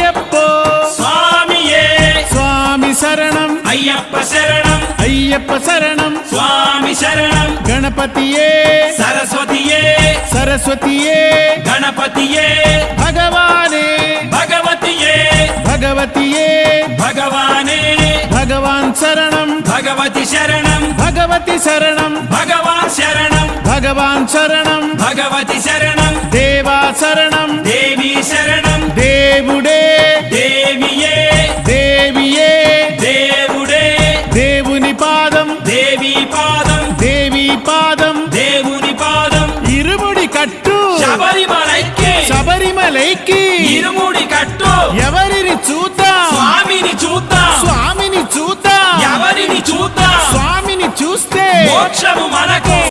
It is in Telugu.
అయ్యప్పో స్వామియే స్వామి శరణం అయ్యప్ప శరణం అయ్యప్ప శరణం స్వామి శరణం గణపతియే సరస్వతియే సరస్వతియే గణపతియే భగవానే భగవతియే భగవతియే భగవానే భగవాన్ శరణం భగవతి శరణం భగవతి శరణం భగవాన్ శరణం భగవాన్ శరణం భగవతి శరణం దేవా శరణం దేవి శరణం దేవుడే దేవియే దేవియే దేవుడే దేవుని పాదం దేవి పాదం దేవి పాదం దేవుని పాదం ఇరుముడి కట్టు శబరిమలైకి శబరిమలైకి ఇరుముడి కట్టు ఎవరిని చూద్దాం స్వామిని చూద్దాం స్వామిని చూద్దాం ఎవరిని చూద్దాం స్వామిని చూస్తే మోక్షము మనకు